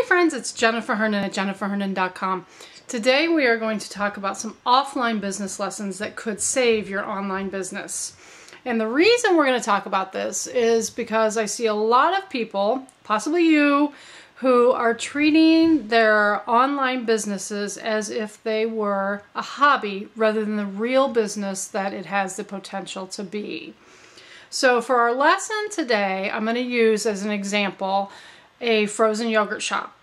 friends, it's Jennifer Herndon at jenniferherndon.com. Today we are going to talk about some offline business lessons that could save your online business. And the reason we're going to talk about this is because I see a lot of people, possibly you, who are treating their online businesses as if they were a hobby rather than the real business that it has the potential to be. So for our lesson today, I'm going to use as an example a frozen yogurt shop,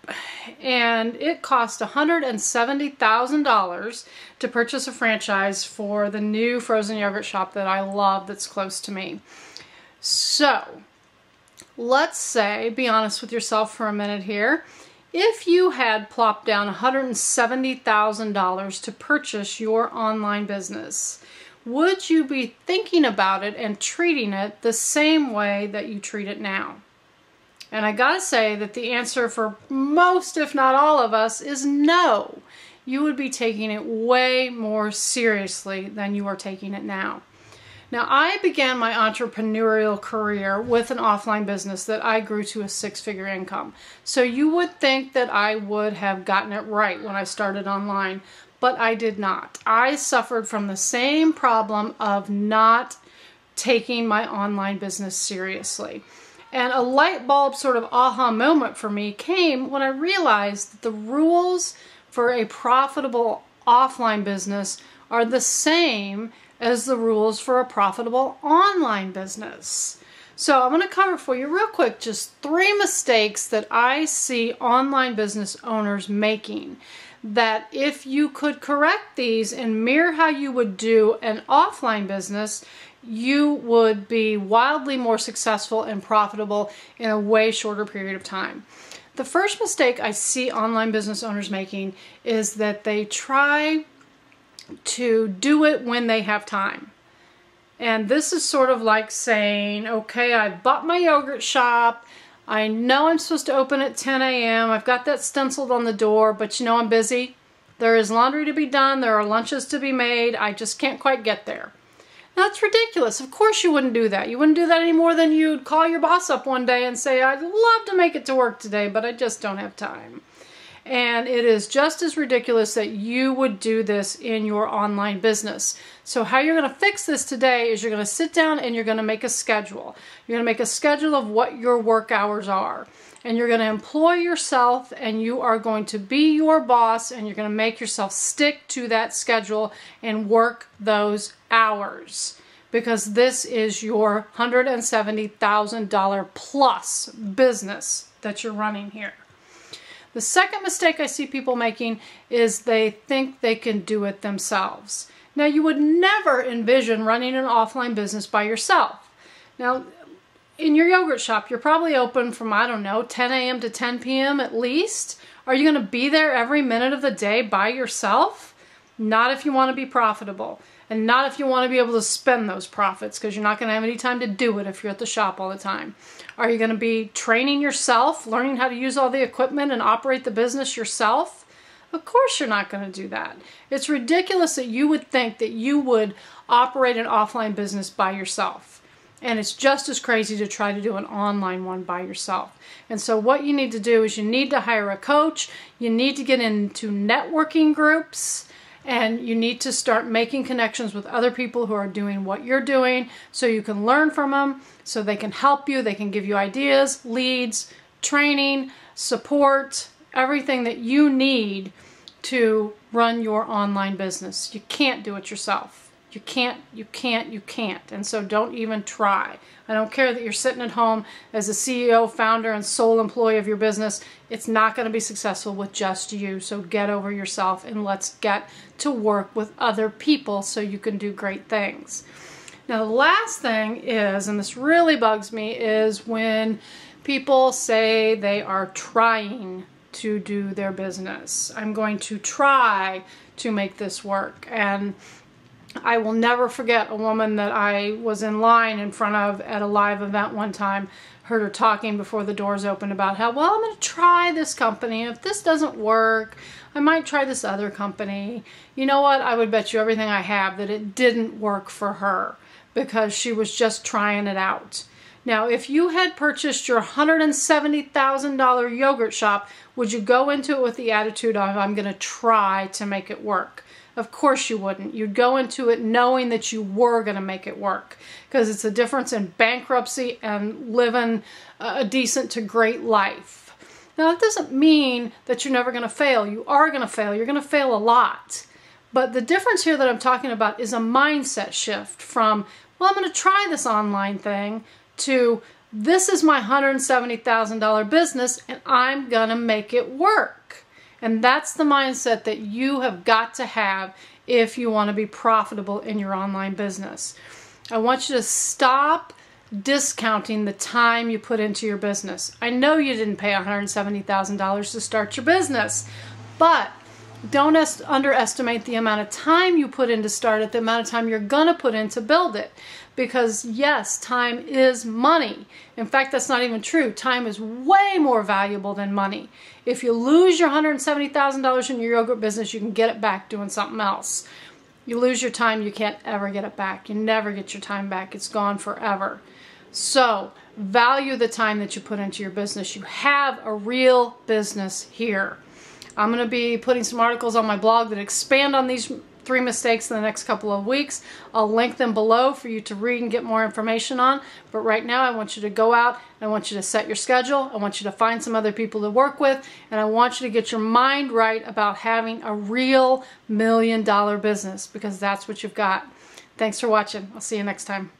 and it cost $170,000 to purchase a franchise for the new frozen yogurt shop that I love that's close to me. So let's say, be honest with yourself for a minute here, if you had plopped down $170,000 to purchase your online business, would you be thinking about it and treating it the same way that you treat it now? And I gotta say that the answer for most, if not all of us, is no. You would be taking it way more seriously than you are taking it now. Now, I began my entrepreneurial career with an offline business that I grew to a six-figure income. So you would think that I would have gotten it right when I started online, but I did not. I suffered from the same problem of not taking my online business seriously. And a light bulb sort of aha moment for me came when I realized that the rules for a profitable offline business are the same as the rules for a profitable online business. So I'm going to cover for you real quick just 3 mistakes that I see online business owners making, that if you could correct these and mirror how you would do an offline business, you would be wildly more successful and profitable in a way shorter period of time. The first mistake I see online business owners making is that they try to do it when they have time. And this is sort of like saying, okay, I bought my yogurt shop. I know I'm supposed to open at 10 a.m. I've got that stenciled on the door, but you know I'm busy. There is laundry to be done. There are lunches to be made. I just can't quite get there. Now, that's ridiculous. Of course you wouldn't do that. You wouldn't do that any more than you'd call your boss up one day and say, I'd love to make it to work today, but I just don't have time. And it is just as ridiculous that you would do this in your online business. So how you're going to fix this today is you're going to sit down and you're going to make a schedule. You're going to make a schedule of what your work hours are. And you're going to employ yourself, and you are going to be your boss, and you're going to make yourself stick to that schedule and work those hours, because this is your $170,000 plus business that you're running here. The second mistake I see people making is they think they can do it themselves. Now, you would never envision running an offline business by yourself. Now, in your yogurt shop, you're probably open from, I don't know, 10 a.m. to 10 p.m. at least. Are you going to be there every minute of the day by yourself? Not if you want to be profitable. And not if you want to be able to spend those profits, because you're not going to have any time to do it if you're at the shop all the time. Are you going to be training yourself, learning how to use all the equipment and operate the business yourself? Of course you're not going to do that. It's ridiculous that you would think that you would operate an offline business by yourself. And it's just as crazy to try to do an online one by yourself. And so what you need to do is you need to hire a coach, you need to get into networking groups, and you need to start making connections with other people who are doing what you're doing so you can learn from them, so they can help you, they can give you ideas, leads, training, support, everything that you need to run your online business. You can't do it yourself. You can't. And so don't even try. I don't care that you're sitting at home as a CEO, founder, and sole employee of your business. It's not going to be successful with just you. So get over yourself and let's get to work with other people so you can do great things. Now, the last thing is, and this really bugs me, is when people say they are trying to do their business. I'm going to try to make this work. And I will never forget a woman that I was in line in front of at a live event one time. Heard her talking before the doors opened about how, well, I'm going to try this company. If this doesn't work, I might try this other company. You know what? I would bet you everything I have that it didn't work for her because she was just trying it out. Now, if you had purchased your $170,000 yogurt shop, would you go into it with the attitude of, I'm going to try to make it work? Of course you wouldn't. You'd go into it knowing that you were going to make it work, because it's a difference in bankruptcy and living a decent to great life. Now, that doesn't mean that you're never going to fail. You are going to fail. You're going to fail a lot. But the difference here that I'm talking about is a mindset shift from, well, I'm going to try this online thing, to this is my $170,000 business and I'm going to make it work. And that's the mindset that you have got to have if you want to be profitable in your online business. I want you to stop discounting the time you put into your business. I know you didn't pay $170,000 to start your business, but don't underestimate the amount of time you put in to start it, the amount of time you're going to put in to build it. Because yes, time is money. In fact, that's not even true. Time is way more valuable than money. If you lose your $170,000 in your yogurt business, you can get it back doing something else. You lose your time, you can't ever get it back. You never get your time back. It's gone forever. So value the time that you put into your business. You have a real business here. I'm going to be putting some articles on my blog that expand on these 3 mistakes in the next couple of weeks. I'll link them below for you to read and get more information on. But right now I want you to go out and I want you to set your schedule. I want you to find some other people to work with. And I want you to get your mind right about having a real $1 million business, because that's what you've got. Thanks for watching. I'll see you next time.